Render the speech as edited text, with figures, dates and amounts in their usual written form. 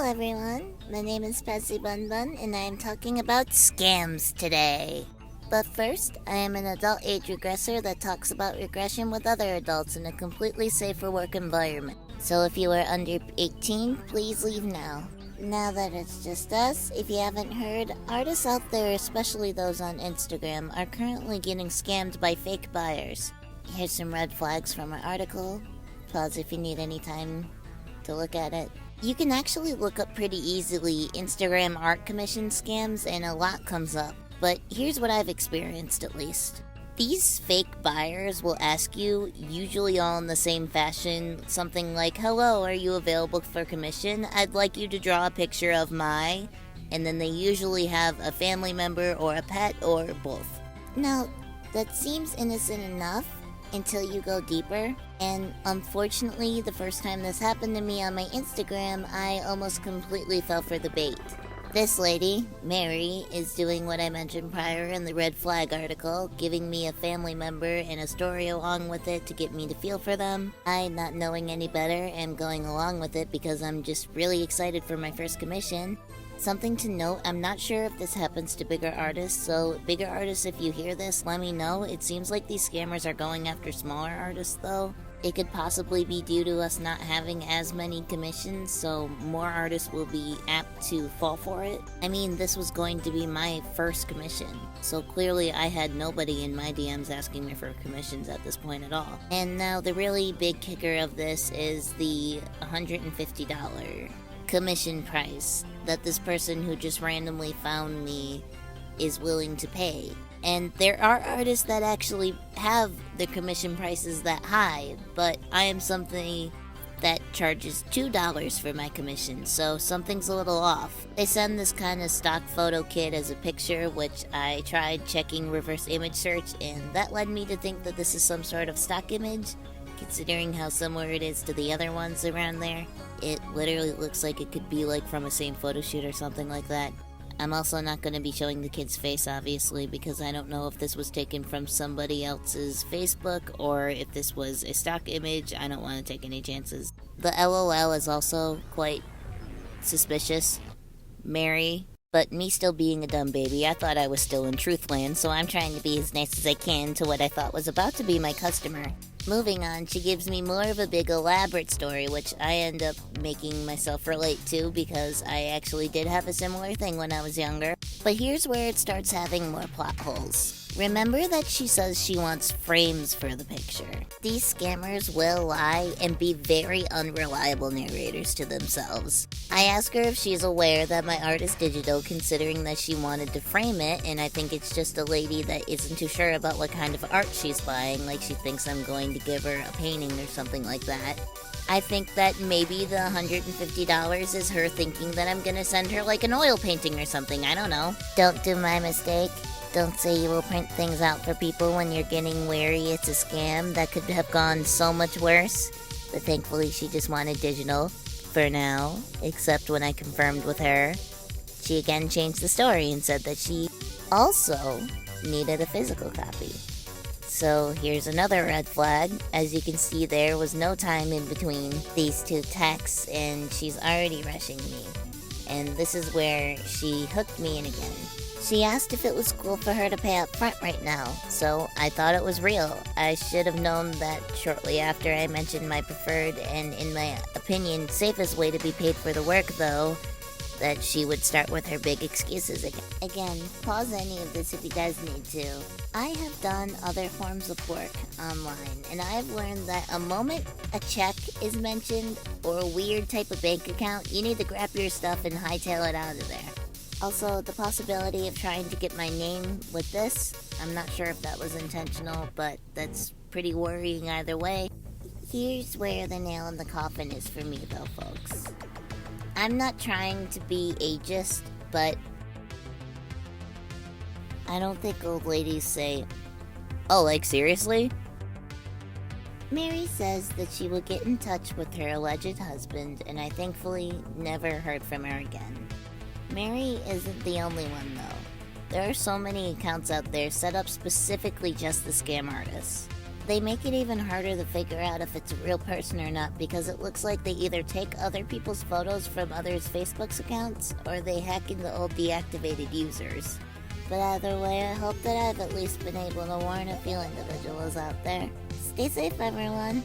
everyone, my name is PaciBun and I am talking about scams today. But first, I am an adult age regressor that talks about regression with other adults in a completely safe for work environment. So if you are under 18, please leave now. Now that it's just us, if you haven't heard, artists out there, especially those on Instagram, are currently getting scammed by fake buyers. Here's some red flags from our article. Pause if you need any time to look at it. You can actually look up pretty easily Instagram art commission scams and a lot comes up. But here's what I've experienced at least. These fake buyers will ask you, usually all in the same fashion, something like, "Hello, are you available for commission? I'd like you to draw a picture of my..." And then they usually have a family member or a pet or both. Now, that seems innocent enough until you go deeper. And unfortunately, the first time this happened to me on my Instagram, I almost completely fell for the bait. This lady, Mary, is doing what I mentioned prior in the red flag article, giving me a family member and a story along with it to get me to feel for them. I, not knowing any better, am going along with it because I'm just really excited for my first commission. Something to note, I'm not sure if this happens to bigger artists, so bigger artists, if you hear this, let me know. It seems like these scammers are going after smaller artists though. It could possibly be due to us not having as many commissions, so more artists will be apt to fall for it. I mean, this was going to be my first commission, so clearly I had nobody in my DMs asking me for commissions at this point at all. And now the really big kicker of this is the $150 commission price that this person who just randomly found me is willing to pay. And there are artists that actually have their commission prices that high, but I am something that charges $2 for my commission, so something's a little off. They send this kind of stock photo kit as a picture, which I tried checking reverse image search, and that led me to think that this is some sort of stock image, considering how similar it is to the other ones around there. It literally looks like it could be like from a same photo shoot or something like that. I'm also not going to be showing the kid's face, obviously, because I don't know if this was taken from somebody else's Facebook or if this was a stock image. I don't want to take any chances. The LOL is also quite suspicious. Mary. But me still being a dumb baby, I thought I was still in Truthland, so I'm trying to be as nice as I can to what I thought was about to be my customer. Moving on, she gives me more of a big elaborate story, which I end up making myself relate to because I actually did have a similar thing when I was younger. But here's where it starts having more plot holes. Remember that she says she wants frames for the picture. These scammers will lie and be very unreliable narrators to themselves. I ask her if she's aware that my art is digital, considering that she wanted to frame it, and I think it's just a lady that isn't too sure about what kind of art she's buying, like she thinks I'm going to give her a painting or something like that. I think that maybe the $150 is her thinking that I'm gonna send her like an oil painting or something, I don't know. Don't do my mistake. Don't say you will print things out for people when you're getting wary it's a scam. That could have gone so much worse. But thankfully she just wanted digital for now, except when I confirmed with her, she again changed the story and said that she also needed a physical copy. So here's another red flag. As you can see, there was no time in between these two texts and she's already rushing me. And this is where she hooked me in again. She asked if it was cool for her to pay up front right now, so I thought it was real. I should have known that shortly after I mentioned my preferred and, in my opinion, safest way to be paid for the work, though, that she would start with her big excuses again. Again, pause any of this if you guys need to. I have done other forms of work online, and I have learned that a moment a check is mentioned or a weird type of bank account, you need to grab your stuff and hightail it out of there. Also, the possibility of trying to get my name with this, I'm not sure if that was intentional, but that's pretty worrying either way. Here's where the nail in the coffin is for me though, folks. I'm not trying to be ageist, but I don't think old ladies say, "Oh, like seriously?" Mary says that she will get in touch with her alleged husband, and I thankfully never heard from her again. Mary isn't the only one though. There are so many accounts out there set up specifically just the scam artists. They make it even harder to figure out if it's a real person or not because it looks like they either take other people's photos from others' Facebook's accounts or they hack into old deactivated users. But either way, I hope that I've at least been able to warn a few individuals out there. Stay safe, everyone.